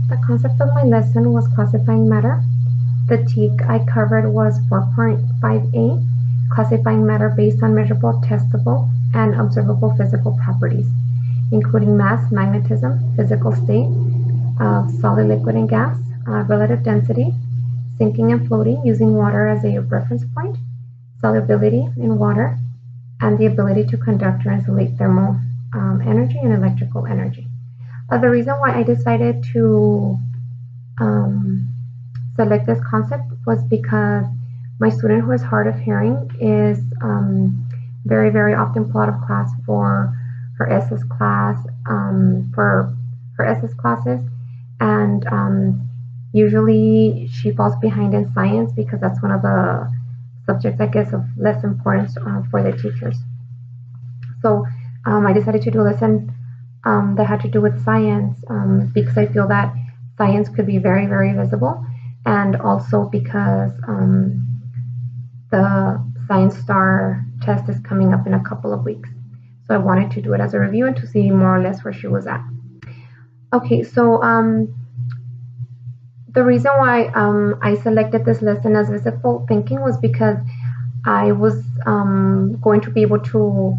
The concept of my lesson was classifying matter. The TEAC I covered was 4.5a, classifying matter based on measurable, testable, and observable physical properties, including mass, magnetism, physical state of solid, liquid, and gas, relative density, sinking and floating using water as a reference point, solubility in water, and the ability to conduct or insulate thermal energy and electrical energy. The reason why I decided to select this concept was because my student who is hard of hearing is very, very often pulled out of class for her SS class, for her SS classes, and usually she falls behind in science because that's one of the subjects, I guess, of less importance for the teachers. So I decided to do a lesson that had to do with science because I feel that science could be very, very visible, and also because the Science Star test is coming up in a couple of weeks. So I wanted to do it as a review and to see more or less where she was at. Okay, so the reason why I selected this lesson as visible thinking was because I was going to be able to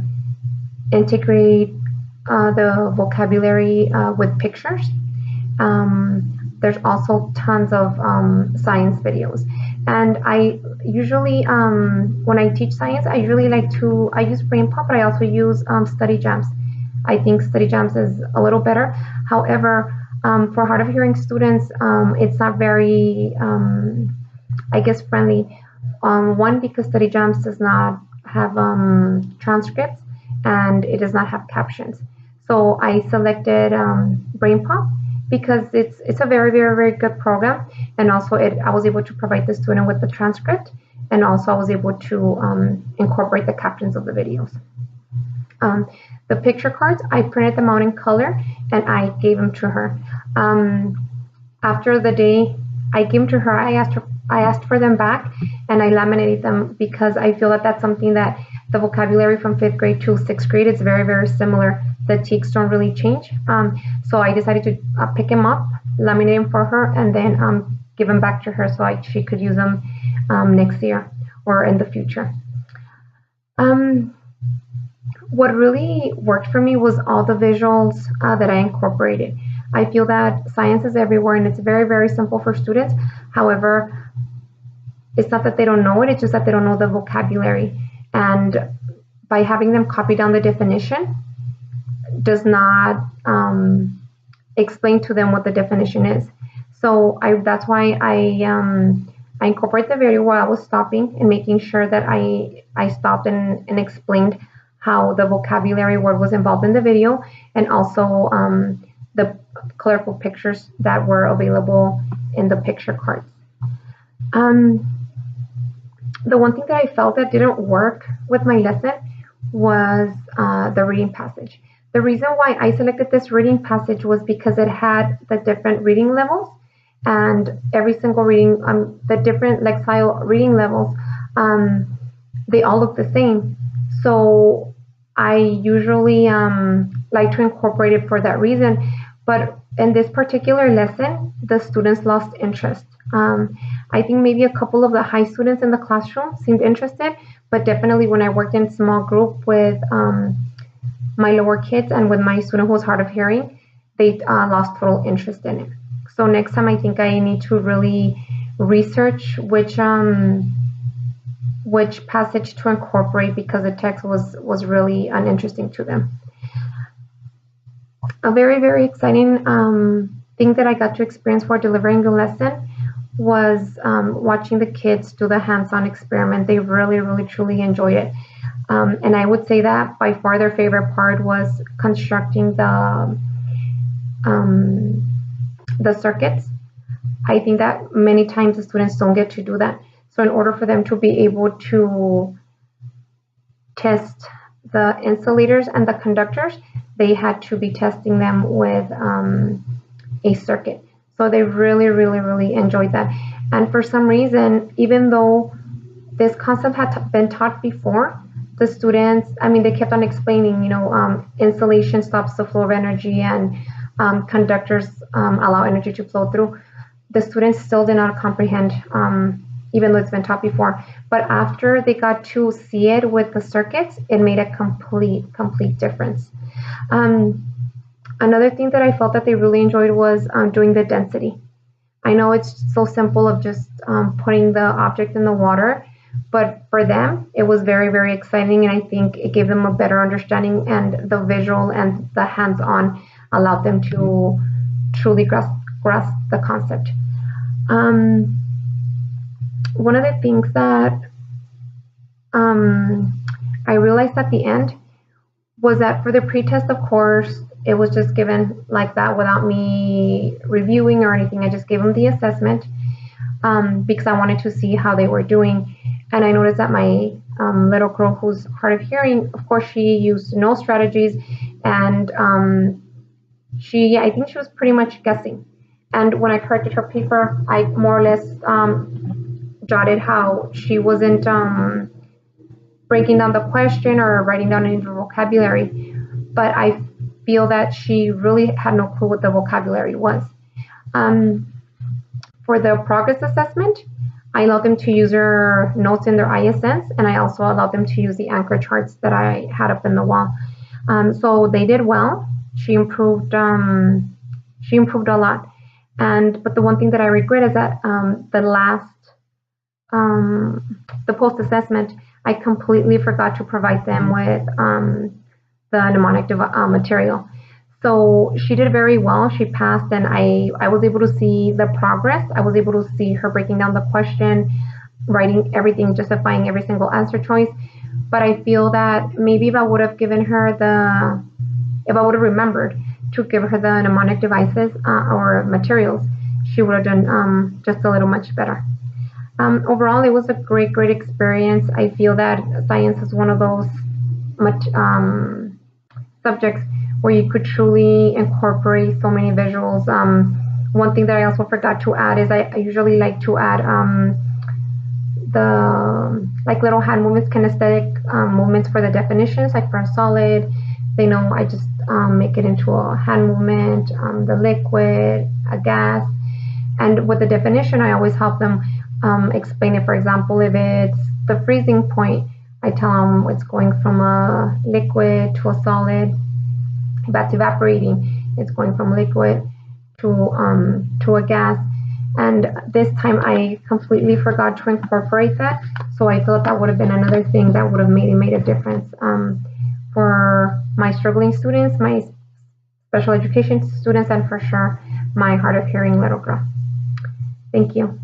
integrate the vocabulary with pictures. There's also tons of science videos, and I usually when I teach science, I usually like to use BrainPop, but I also use Study Jams. I think Study Jams is a little better. However, for hard of hearing students, it's not very I guess friendly. One, because Study Jams does not have transcripts, and it does not have captions. So I selected BrainPop because it's a very, very, very good program, and also I was able to provide the student with the transcript, and also I was able to incorporate the captions of the videos. The picture cards, I printed them out in color and I gave them to her. After the day I gave them to her, I asked for them back, and I laminated them because I feel that that's something that the vocabulary from 5th grade to 6th grade is very, very similar. The TEACs don't really change. So I decided to pick them up, laminate them for her, and then give them back to her so she could use them next year or in the future. What really worked for me was all the visuals that I incorporated. I feel that science is everywhere and it's very, very simple for students. However, it's not that they don't know it, it's just that they don't know the vocabulary. And by having them copy down the definition does not explain to them what the definition is. So that's why I incorporate the video while I was stopping and making sure that I stopped and explained how the vocabulary word was involved in the video, and also the colorful pictures that were available in the picture cards. The one thing that I felt that didn't work with my lesson was the reading passage. The reason why I selected this reading passage was because it had the different reading levels, and every single reading, the different lexile reading levels, they all look the same. So I usually like to incorporate it for that reason. But in this particular lesson, the students lost interest. I think maybe a couple of the high students in the classroom seemed interested, but definitely when I worked in small group with my lower kids and with my student who was hard of hearing, they lost total interest in it. So next time I think I need to really research which passage to incorporate, because the text was really uninteresting to them. A very, very exciting thing that I got to experience while delivering the lesson was watching the kids do the hands-on experiment. They really, really, truly enjoyed it. And I would say that by far their favorite part was constructing the circuits. I think that many times the students don't get to do that. So in order for them to be able to test the insulators and the conductors, they had to be testing them with a circuit. So they really, really, really enjoyed that. And for some reason, even though this concept had been taught before, the students, I mean, they kept on explaining, insulation stops the flow of energy, and conductors allow energy to flow through. The students still did not comprehend, even though it's been taught before. But after they got to see it with the circuits, it made a complete difference. Another thing that I felt that they really enjoyed was doing the density. I know it's so simple of just putting the object in the water, but for them, it was very exciting, and I think it gave them a better understanding, and the visual and the hands-on allowed them to truly grasp the concept. One of the things that I realized at the end was that for the pretest, of course, it was just given like that without me reviewing or anything. I just gave them the assessment because I wanted to see how they were doing. And I noticed that my little girl who's hard of hearing, of course, she used no strategies, and I think she was pretty much guessing. And when I corrected her paper, I more or less jotted how she wasn't breaking down the question or writing down any vocabulary, but I feel that she really had no clue what the vocabulary was. For the progress assessment, I allowed them to use their notes in their ISNs, and I also allowed them to use the anchor charts that I had up in the wall. So they did well. She improved a lot. But the one thing that I regret is that the post assessment, I completely forgot to provide them with the mnemonic material. So she did very well. She passed, and I was able to see the progress. I was able to see her breaking down the question, writing everything, justifying every single answer choice. But I feel that maybe if I would have remembered to give her the mnemonic devices or materials, she would have done just a little much better. Overall, it was a great experience. I feel that science is one of those subjects where you could truly incorporate so many visuals. One thing that I also forgot to add is I usually like to add the little hand movements, kinesthetic movements for the definitions, like for a solid. They know I just make it into a hand movement, the liquid, a gas. And with the definition, I always help them explain it. For example, if it's the freezing point, I tell them it's going from a liquid to a solid. If that's evaporating, it's going from liquid to a gas. And this time I completely forgot to incorporate that. So I thought that would have been another thing that would have made a difference for my struggling students, my special education students, and for sure my hard of hearing little girl. Thank you.